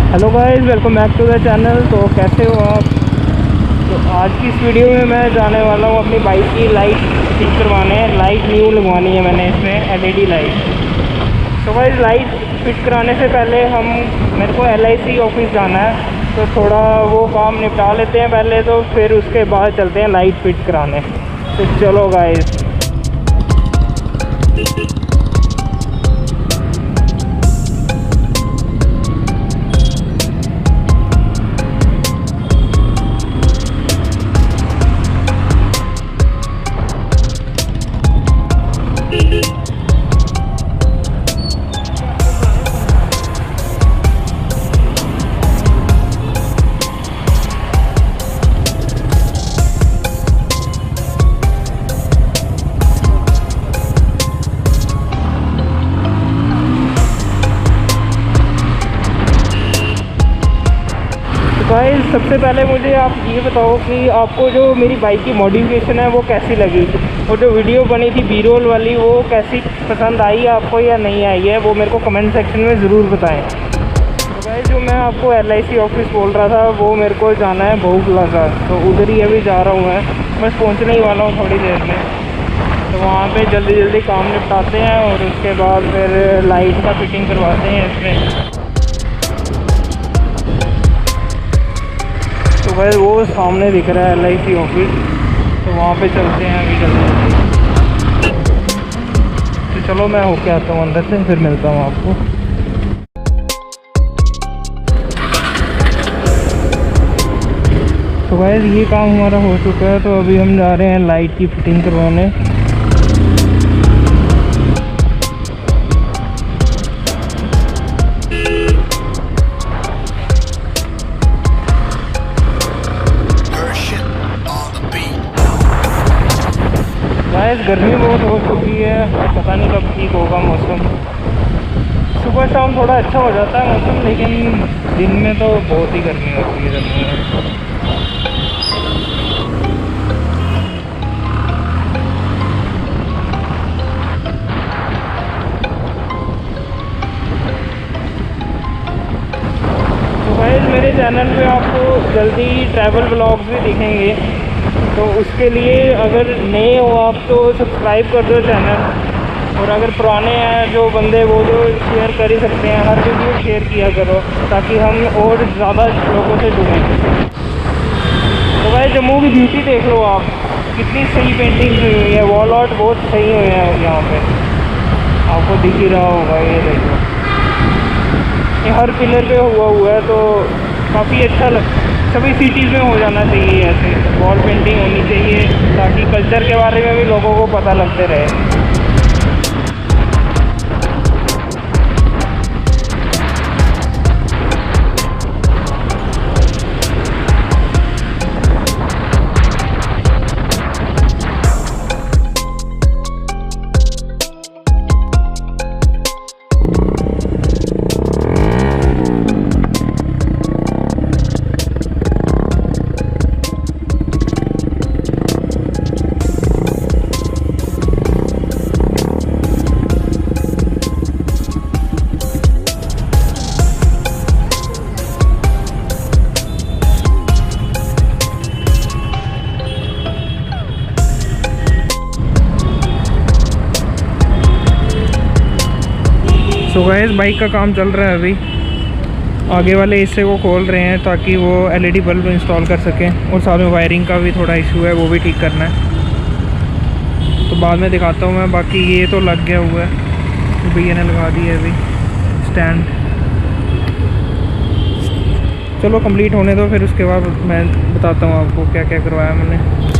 Hello guys, welcome back to the channel. तो कैसे हो आप? तो आज की इस वीडियो में मैं जाने वाला हूँ अपनी बाइक की लाइट ठीक करवाने। लाइट न्यू लगवानी है मैंने इसमें, LED लाइट। तो गाइस लाइट फिट कराने से पहले मेरे को LIC ऑफिस जाना है, तो थोड़ा वो काम निपटा लेते हैं पहले, तो फिर उसके बाद चलते हैं लाइट फिट कराने। तो चलो गाइस। गाइस सबसे पहले मुझे आप ये बताओ कि आपको जो मेरी बाइक की मॉडिफिकेशन है वो कैसी लगी, और जो वीडियो बनी थी B-रोल वाली वो कैसी पसंद आई आपको या नहीं आई है, वो मेरे को कमेंट सेक्शन में ज़रूर बताएं। तो गाइस जो मैं आपको LIC ऑफिस बोल रहा था वो मेरे को जाना है 𝗚𝗔𝗗𝗚𝗧, तो उधर ही अभी जा रहा हूँ मैं, बस पहुँचने ही वाला हूँ थोड़ी देर में। तो वहाँ पे जल्दी काम निपटाते हैं और उसके बाद फिर लाइट का फिटिंग करवाते हैं इसमें। तो भाई वो सामने दिख रहा है LIC ऑफिस, तो वहाँ पे चलते हैं अभी जल्दी। तो चलो मैं होके आता हूँ अंदर से, फिर मिलता हूँ आपको। तो भाई ये काम हमारा हो चुका है, तो अभी हम जा रहे हैं लाइट की फिटिंग करवाने। गर्मी बहुत हो चुकी है, पता नहीं कब ठीक होगा मौसम। सुबह शाम थोड़ा अच्छा हो जाता है मौसम, लेकिन दिन में तो बहुत ही गर्मी होती है गर्मी में। तो भाई मेरे चैनल पे आपको जल्दी ट्रैवल व्लॉग्स भी दिखेंगे, तो उसके लिए अगर नए हो आप तो सब्सक्राइब कर दो चैनल, और अगर पुराने हैं जो बंदे वो जो शेयर कर ही सकते हैं, हर वीडियो शेयर किया करो ताकि हम और ज़्यादा लोगों से जुड़ें। तो भाई जम्मू की ब्यूटी देख लो आप, कितनी सही पेंटिंग हुई हुई है, वॉल आर्ट बहुत सही हुए हैं यहाँ पे, आपको दिख ही रहा होगा। ये देखो, ये हर पिलर पे हुआ है, तो काफ़ी अच्छा सभी सिटीज़ में हो जाना चाहिए ऐसे वॉल पेंटिंग होनी चाहिए, ताकि कल्चर के बारे में भी लोगों को पता लगते रहे। तो गाइस बाइक का काम चल रहा है अभी, आगे वाले हिस्से को खोल रहे हैं ताकि वो LED बल्ब इंस्टॉल कर सकें, और साथ में वायरिंग का भी थोड़ा इशू है, वो भी ठीक करना है। तो बाद में दिखाता हूँ मैं। बाकी ये तो लग गया हुआ है, तो भैया ने लगा दिया है अभी स्टैंड। चलो कंप्लीट होने दो, फिर उसके बाद मैं बताता हूँ आपको क्या क्या करवाया मैंने।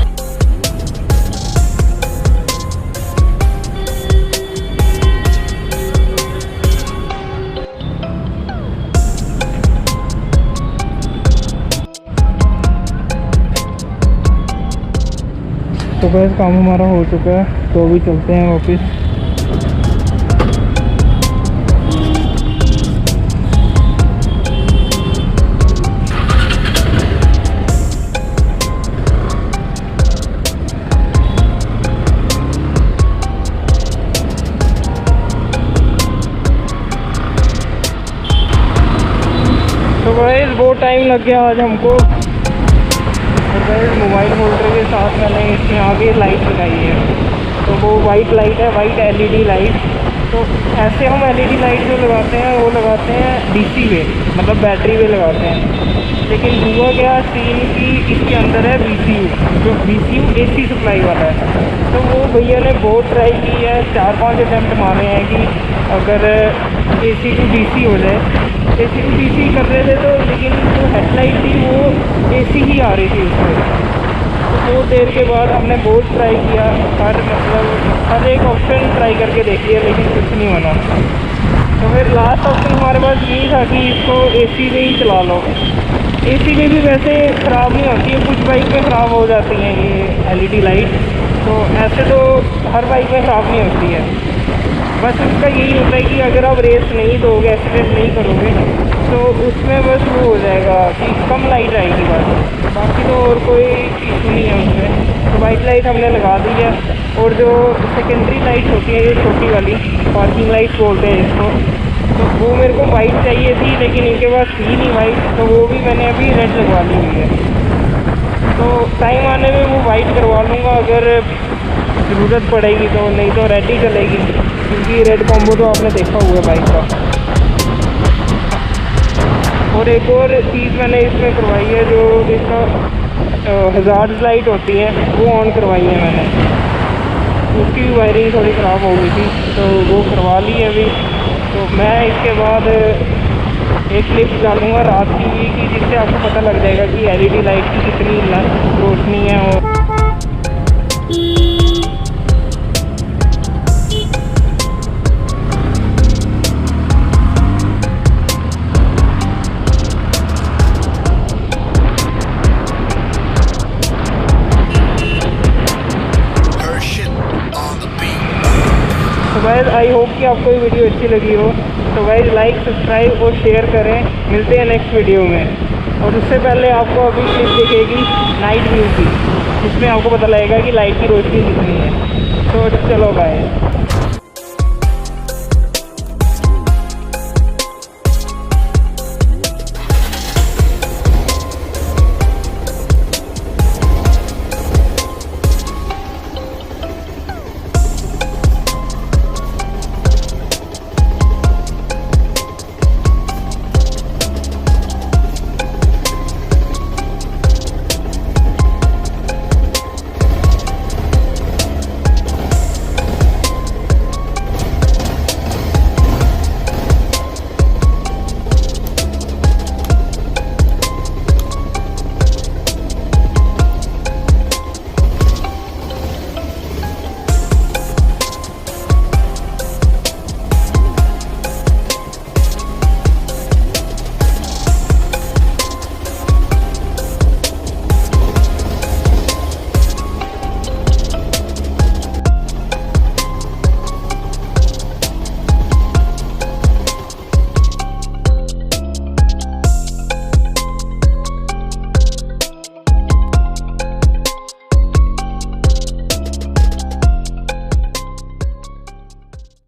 तो बस काम हमारा हो चुका है, तो अभी चलते हैं ऑफिस। गाइस बहुत टाइम लग गया आज हमको। और गाइस मोबाइल होल्डर के साथ मैंने इसमें आगे लाइट लगाई है, तो वो वाइट लाइट है, वाइट LED लाइट। तो ऐसे हम LED लाइट जो लगाते हैं वो लगाते हैं DC पे, मतलब बैटरी पे लगाते हैं। लेकिन हुआ क्या सीन कि इसके अंदर है VCU, जो VCU AC सप्लाई वाला है। तो वो भैया ने बहुत ट्राई की है, 4-5 अटैम्प्ट मारे हैं कि अगर AC टू DC हो जाए। AC टू DC कर रहे थे तो, लेकिन जो हेडलाइट थी वो AC ही आ रही थी उसमें। तो बहुत देर के बाद हमने बहुत ट्राई किया, हर एक ऑप्शन ट्राई करके देख लिया, लेकिन कुछ नहीं बना। तो फिर लास्ट ऑप्शन हमारे पास यही था कि इसको AC में ही चला लो। AC में भी वैसे ख़राब नहीं होती है, कुछ बाइक में ख़राब हो जाती हैं ये LED लाइट। तो ऐसे तो हर बाइक में ख़राब नहीं होती है, बस उसका यही होता है कि अगर आप रेस नहीं दोगे, एक्सीडेंट नहीं करोगे, तो उसमें बस वो हो जाएगा कि कम लाइट आएगी बस, बाकी तो और कोई इशू नहीं है उसमें। तो वाइट लाइट हमने लगा दी है। और जो सेकेंडरी लाइट होती है, ये छोटी वाली पार्किंग लाइट बोलते हैं इसको, तो वो मेरे को वाइट चाहिए थी, लेकिन इनके पास थी नहीं वाइट, तो वो भी मैंने अभी रेड लगवा ली हुई है। तो टाइम आने में वो वाइट करवा लूँगा अगर ज़रूरत पड़ेगी, तो नहीं तो रेड ही चलेगी, क्योंकि रेड कॉम्बो तो आपने देखा हुआ है बाइक का। और एक और चीज़ मैंने इसमें करवाई है, जो इसका हज़ार्ड लाइट होती है वो ऑन करवाई है मैंने। उसकी भी वायरिंग थोड़ी ख़राब हो गई थी, तो वो करवा ली है अभी। तो मैं इसके बाद एक क्लिप डालूँगा रात की भी, कि जिससे आपको पता लग जाएगा कि LED लाइट की कितनी रोशनी है। और तो गाइस आई होप कि आपको ये वीडियो अच्छी लगी हो। तो गाइस लाइक, सब्सक्राइब और शेयर करें। मिलते हैं नेक्स्ट वीडियो में। और उससे पहले आपको अभी क्लिप दिखेगी नाइट व्यू की, जिसमें आपको पता लगेगा कि लाइट की रोशनी कितनी है। तो चलो गाइस।